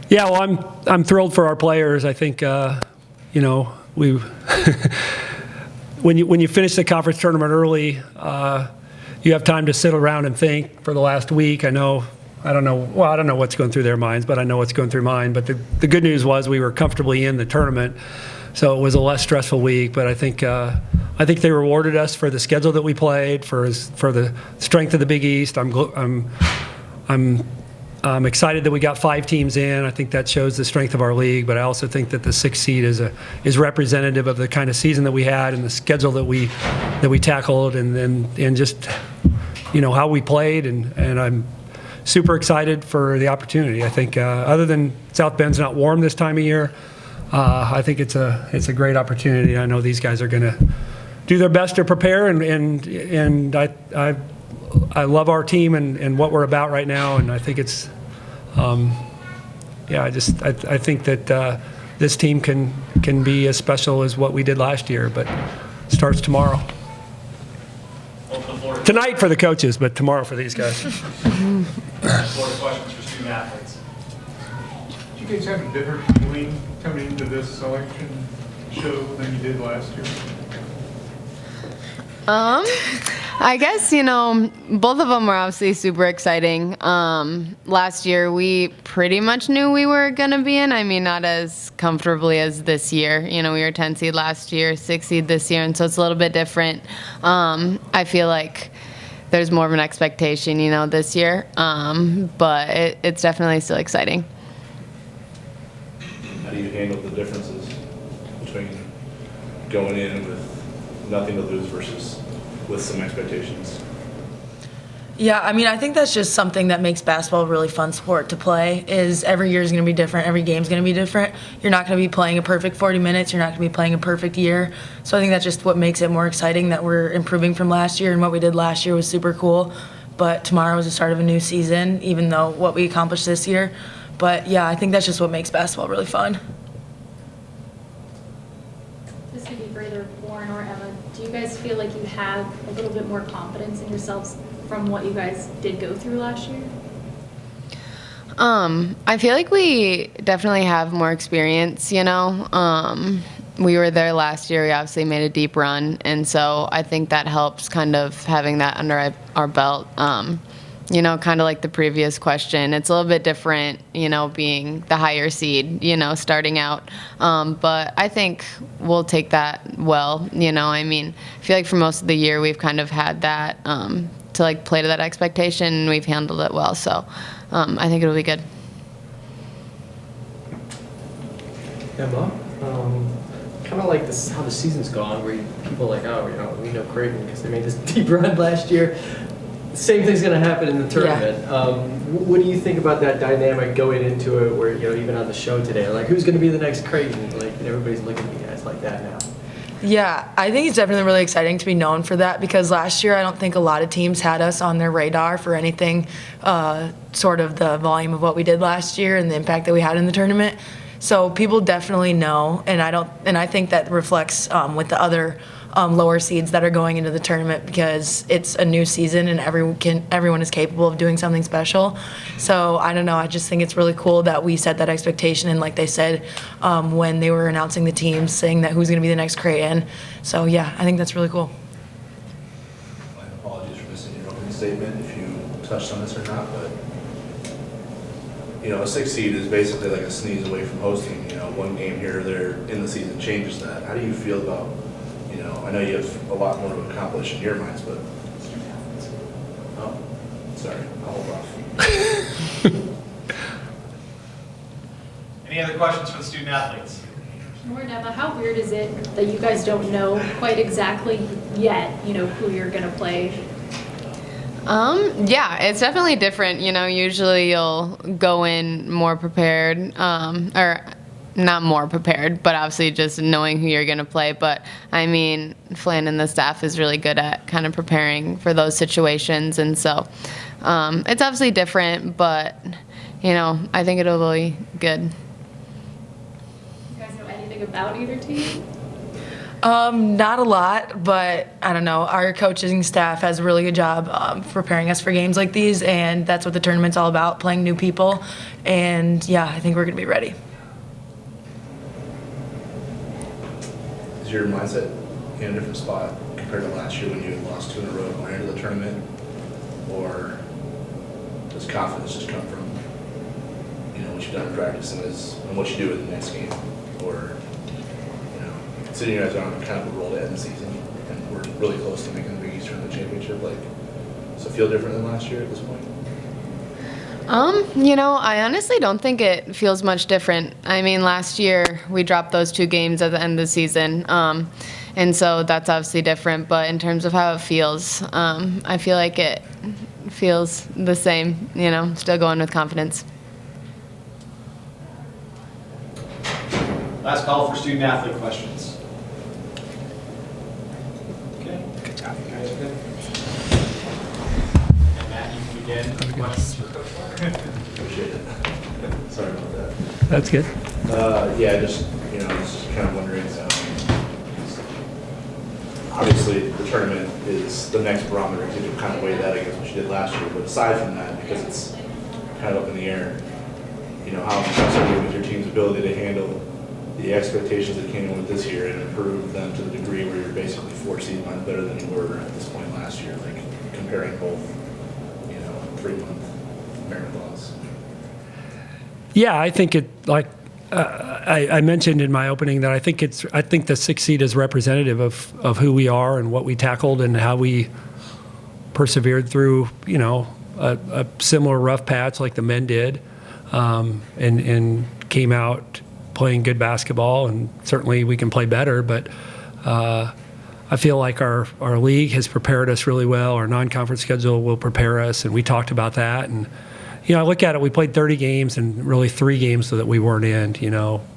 Yeah, well, I'm thrilled for our players. I think we when you finish the conference tournament early, you have time to sit around and think for the last week. I don't know what's going through their minds, but I know what's going through mine. But the good news was we were comfortably in the tournament, so it was a less stressful week. But I think they rewarded us for the schedule that we played, for the strength of the Big East. I'm excited that we got 5 teams in. I think that shows the strength of our league, but I also think that the 6th seed is representative of the kind of season that we had and the schedule that we tackled, and just how we played, and I'm super excited for the opportunity. I think other than South Bend's not warm this time of year, I think it's a great opportunity. I know these guys are going to do their best to prepare, and I love our team and what we're about right now, and I think it's, I think that this team can be as special as what we did last year, but it starts tomorrow. Tonight for the coaches, but tomorrow for these guys. Questions for student athletes. Do you guys have a different feeling coming into this selection show than you did last year? I guess, both of them were obviously super exciting. Last year, we pretty much knew we were going to be in. I mean, not as comfortably as this year. We were 10 seed last year, 6 seed this year, and so it's a little bit different. I feel like there's more of an expectation, this year, but it's definitely still exciting. How do you handle the differences between going in with nothing to lose versus with some expectations? Yeah, I mean, I think that's just something that makes basketball a really fun sport to play, is every year is going to be different, every game is going to be different. You're not going to be playing a perfect 40 minutes, you're not going to be playing a perfect year. So I think that's just what makes it more exciting, that we're improving from last year, and what we did last year was super cool. But tomorrow is the start of a new season, even though what we accomplished this year. But yeah, I think that's just what makes basketball really fun. This could be for either Warren or Emma. Do you guys feel like you have a little bit more confidence in yourselves from what you guys did go through last year? I feel like we definitely have more experience, We were there last year. We obviously made a deep run, and so I think that helps kind of having that under our belt. Kind of like the previous question, it's a little bit different, being the higher seed, starting out. But I think we'll take that well, I feel like for most of the year we've kind of had that to play to that expectation, and we've handled it well. So I think it'll be good. Emma, kind of like this, how the season's gone, where people are like, we know Creighton because they made this deep run last year. Same thing's going to happen in the tournament. Yeah. What do you think about that dynamic going into it, where even on the show today, who's going to be the next Creighton? Everybody's looking at you guys like that now. Yeah, I think it's definitely really exciting to be known for that, because last year I don't think a lot of teams had us on their radar for anything sort of the volume of what we did last year and the impact that we had in the tournament. So people definitely know, and I think that reflects with the other lower seeds that are going into the tournament, because it's a new season and everyone is capable of doing something special. So I don't know, I just think it's really cool that we set that expectation, and like they said when they were announcing the teams, saying that who's going to be the next Creighton. So yeah, I think that's really cool. My apologies for missing your opening statement if you touched on this or not, but a 6 seed is basically like a sneeze away from hosting. One game here or there in the season changes that. How do you feel about, I know you have a lot more to accomplish in your minds, but sorry, I'll hold off. Any other questions for the student athletes? Warren, Emma, how weird is it that you guys don't know quite exactly yet, who you're going to play? Yeah, it's definitely different. Usually you'll go in more prepared, or not more prepared, but obviously just knowing who you're going to play. But Flan and the staff is really good at kind of preparing for those situations, and so it's obviously different, but I think it'll be good. You guys know anything about either team? Not a lot, but I don't know. Our coaching staff has a really good job preparing us for games like these, and that's what the tournament's all about, playing new people. And yeah, I think we're going to be ready. Is your mindset in a different spot compared to last year when you had lost 2 in a row going into the tournament? Or does confidence just come from, what you've done in practice and what you do in the next game? Or, sitting you guys are on kind of a roll to end the season, and we're really close to making the Big East Tournament Championship. Does it feel different than last year at this point? I honestly don't think it feels much different. I mean, last year we dropped those 2 games at the end of the season, and so that's obviously different. But in terms of how it feels, I feel like it feels the same. Still going with confidence. Last call for student athlete questions. Okay. Good job, you guys. Good. And Matt, you can begin. Questions for Coach Clark? Appreciate it. Sorry about that. That's good. Yeah, just kind of wondering. Obviously, the tournament is the next barometer. You can kind of weigh that against what you did last year. But aside from that, because it's kind of up in the air, how impressed are you with your team's ability to handle the expectations that came in with this year and improve them to the degree where you're basically 4 seed miles better than you were at this point last year, comparing both, 3-month marathons? Yeah, I think I mentioned in my opening that I think the 6th seed is representative of who we are and what we tackled and how we persevered through, a similar rough patch like the men did, and came out playing good basketball. And certainly we can play better, but I feel like our league has prepared us really well. Our non-conference schedule will prepare us, and we talked about that. And I look at it, we played 30 games and really 3 games so that we weren't in,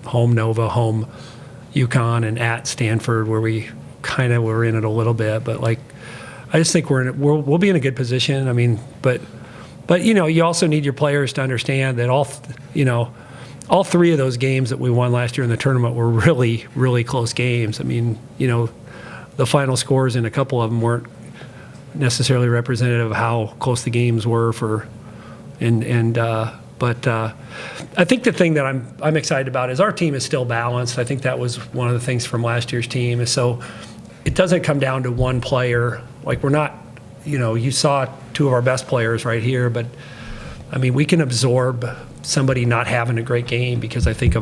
home Nova, home UConn, and at Stanford, where we kind of were in it a little bit. But I just think we'll be in a good position. I mean, but you also need your players to understand that all 3 of those games that we won last year in the tournament were really, really close games. I mean, the final scores in a couple of them weren't necessarily representative of how close the games were but I think the thing that I'm excited about is our team is still balanced. I think that was one of the things from last year's team. And so it doesn't come down to one player. We're not, you saw 2 of our best players right here, but I mean, we can absorb somebody not having a great game because I think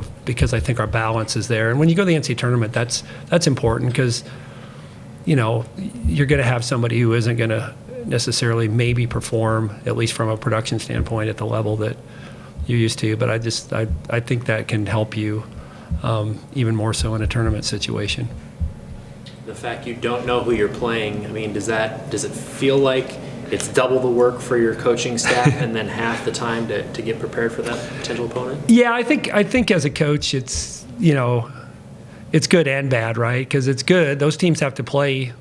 our balance is there. And when you go to the NCAA tournament, that's important because, you're going to have somebody who isn't going to necessarily maybe perform, at least from a production standpoint, at the level that you're used to. But I think that can help you even more so in a tournament situation. The fact you don't know who you're playing, I mean, does it feel like it's double the work for your coaching staff and then half the time to get prepared for that potential opponent? Yeah, I think as a coach, it's it's good and bad, right? Because it's good. Those teams have to play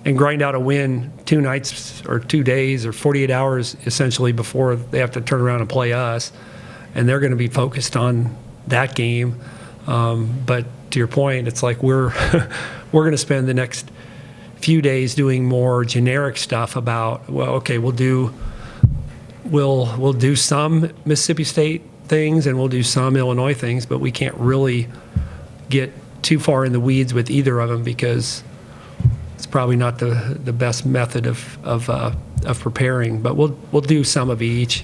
and grind out a win 2 nights or 2 days or 48 hours essentially before they have to turn around and play us, and they're going to be focused on that game. But to your point, it's like we're going to spend the next few days doing more generic stuff about, well, okay, we'll do some Mississippi State things and we'll do some Illinois things, but we can't really get too far in the weeds with either of them because it's probably not the best method of preparing. But we'll do some of each.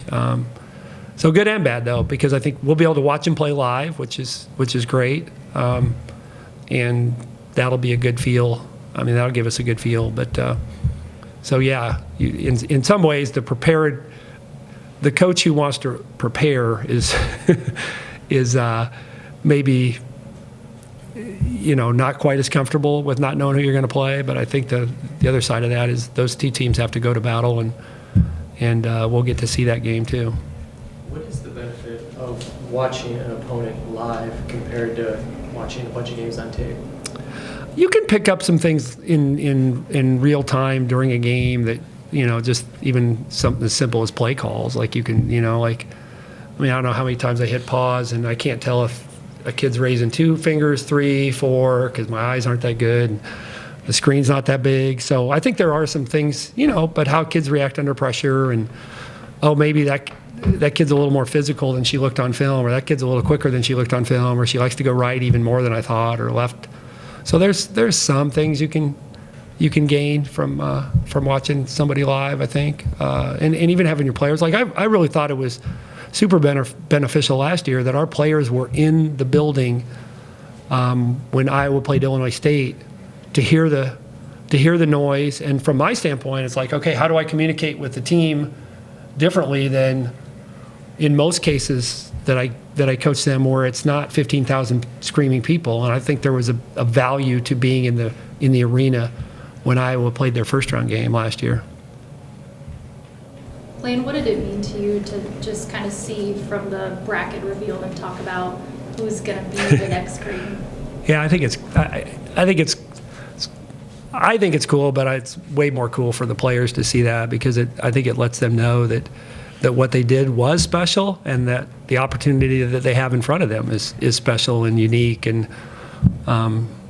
So good and bad though, because I think we'll be able to watch them play live, which is great, and that'll be a good feel. I mean, that'll give us a good feel. But so yeah, in some ways, the coach who wants to prepare is maybe not quite as comfortable with not knowing who you're going to play. But I think the other side of that is those 2 teams have to go to battle, and we'll get to see that game too. What is the benefit of watching an opponent live compared to watching a bunch of games on tape? You can pick up some things in real time during a game that, just even something as simple as play calls. Like you can, I don't know how many times I hit pause and I can't tell if a kid's raising 2 fingers, 3, 4, because my eyes aren't that good. And the screen's not that big. So I think there are some things, but how kids react under pressure, and, maybe that kid's a little more physical than she looked on film, or that kid's a little quicker than she looked on film, or she likes to go right even more than I thought, or left. So there's some things you can gain from watching somebody live, I think, and even having your players. Like I really thought it was super beneficial last year that our players were in the building when Iowa played Illinois State to hear the noise. And from my standpoint, it's like, okay, how do I communicate with the team differently than in most cases that I coach them, where it's not 15,000 screaming people. And I think there was a value to being in the arena when Iowa played their first round game last year. Lane, what did it mean to you to just kind of see from the bracket reveal and talk about who's going to be the next Creighton? Yeah, I think it's cool, but it's way more cool for the players to see that, because I think it lets them know that what they did was special, and that the opportunity that they have in front of them is special and unique, and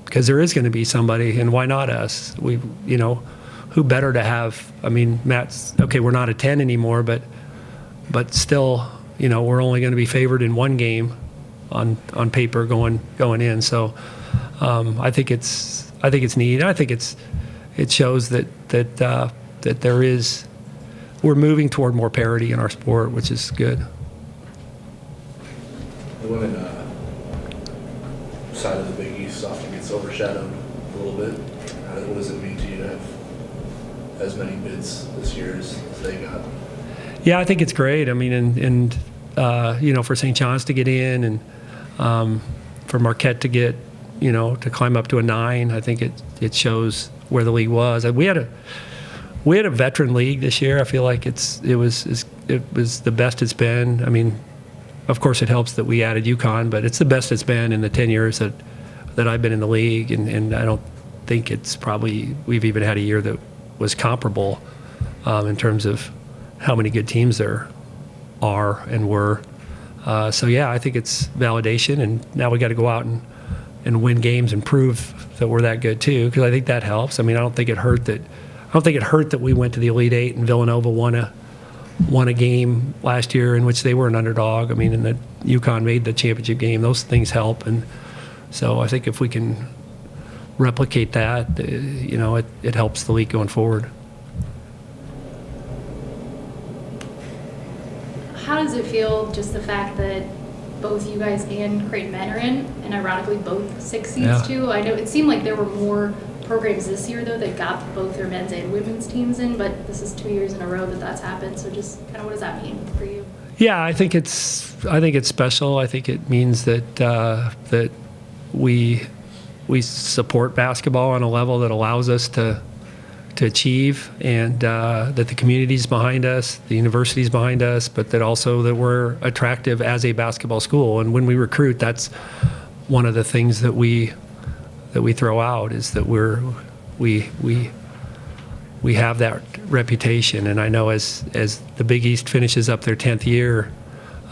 because there is going to be somebody, and why not us? Who better to have? I mean, Matt's okay. We're not a 10 anymore, but still, we're only going to be favored in one game on paper going in. So I think it's neat. I think it shows that there is, we're moving toward more parity in our sport, which is good. The women side of the Big East often gets overshadowed a little bit. What does it mean to you to have as many bids this year as they got? Yeah, I think it's great. I mean, and for St. John's to get in, and for Marquette to get, to climb up to a 9, I think it shows where the league was. We had a veteran league this year. I feel like it was the best it's been. I mean, of course it helps that we added UConn, but it's the best it's been in the 10 years that I've been in the league, and I don't think we've even had a year that was comparable in terms of how many good teams there are and were. So yeah, I think it's validation, and now we got to go out and win games and prove that we're that good too, because I think that helps. I mean, I don't think it hurt that we went to the Elite Eight and Villanova won a game last year in which they were an underdog. I mean, and that UConn made the championship game. Those things help, and so I think if we can replicate that, it helps the league going forward. How does it feel, just the fact that both you guys and Creighton men are in, and ironically both 6 seeds Yeah. too? I know it seemed like there were more programs this year though that got both their men's and women's teams in, but this is 2 years in a row that's happened. So just kind of what does that mean for you? Yeah, I think it's special. I think it means that we support basketball on a level that allows us to achieve, and that the community's behind us, the university's behind us, but that also that we're attractive as a basketball school. And when we recruit, that's one of the things that we throw out, is that we have that reputation. And I know as the Big East finishes up their 10th year,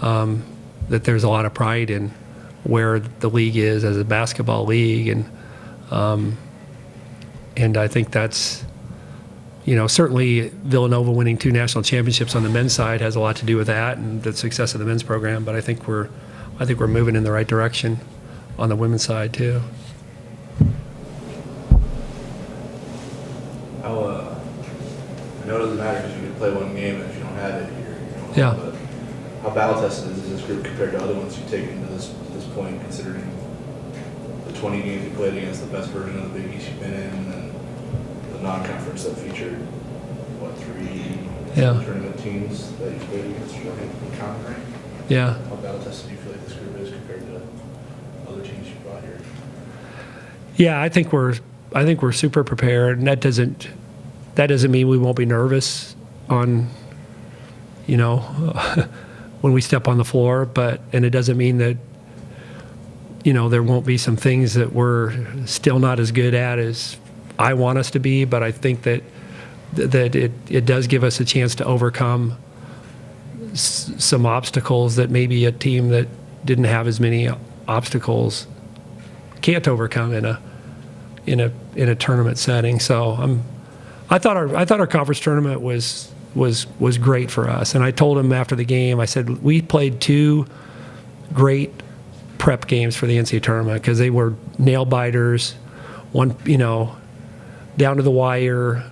that there's a lot of pride in where the league is as a basketball league, and I think that's, certainly Villanova winning 2 national championships on the men's side has a lot to do with that and the success of the men's program. But I think we're moving in the right direction on the women's side too. I know it doesn't matter because you can play one game, and if you don't have it, you're Yeah. But how battle tested is this group compared to other ones you've taken to this point, considering the 20 games you played against the best version of the Big East you've been in, and then the non-conference that featured 3 tournament teams that you played against, right? Yeah. How battle tested do you feel like this group is compared to other teams you brought here? Yeah, I think we're super prepared, and that doesn't mean we won't be nervous on, when we step on the floor, and it doesn't mean that, there won't be some things that we're still not as good at as I want us to be, but I think that it does give us a chance to overcome some obstacles that maybe a team that didn't have as many obstacles can't overcome in a tournament setting. So I thought our conference tournament was great for us. And I told him after the game, I said, we played 2 great prep games for the NCAA tournament because they were nail biters, one, down to the wire,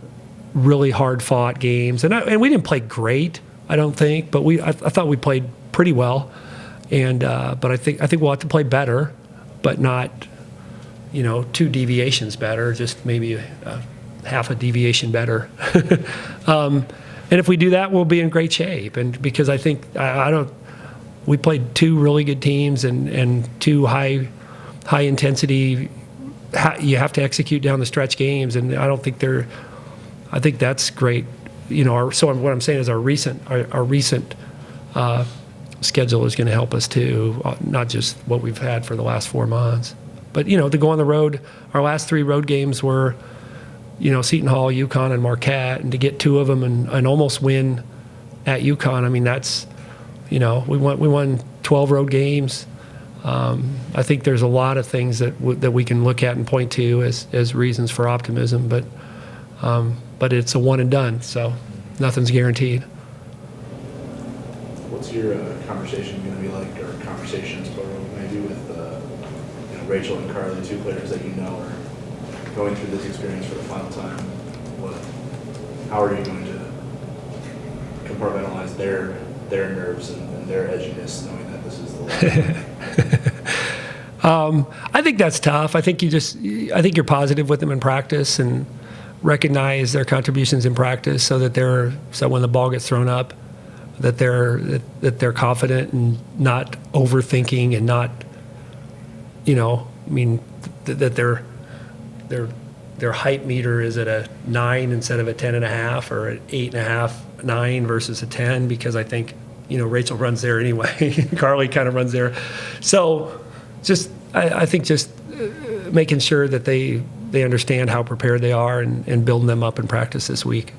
really hard fought games. And we didn't play great, I don't think, but I thought we played pretty well. And but I think we'll have to play better, but not 2 deviations better, just maybe half a deviation better. And if we do that, we'll be in great shape. And because I think we played 2 really good teams and 2 high intensity. You have to execute down the stretch games, and I don't think I think that's great. So what I'm saying is our recent schedule is going to help us too, not just what we've had for the last 4 months. But to go on the road, our last 3 road games were, Seton Hall, UConn, and Marquette, and to get 2 of them and almost win at UConn. I mean, that's, we won 12 road games. I think there's a lot of things that we can look at and point to as reasons for optimism, but it's a one and done, so nothing's guaranteed. What's your conversation going to be like, or conversations, plural, maybe with Rachel and Carly, 2 players that are going through this experience for the final time? How are you going to compartmentalize their nerves and their edginess, knowing that this is the last? I think that's tough. I think you're positive with them in practice and recognize their contributions in practice, so when the ball gets thrown up, that they're confident and not overthinking and not, that their hype meter is at a 9 instead of a 10.5, or an 8.5, 9 versus a 10, because I think, Rachel runs there anyway. Carly kind of runs there. So I think making sure that they understand how prepared they are and building them up in practice this week.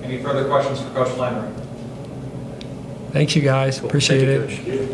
Any further questions for Coach Landry? Thanks, you guys. Appreciate it. Thank you, Coach.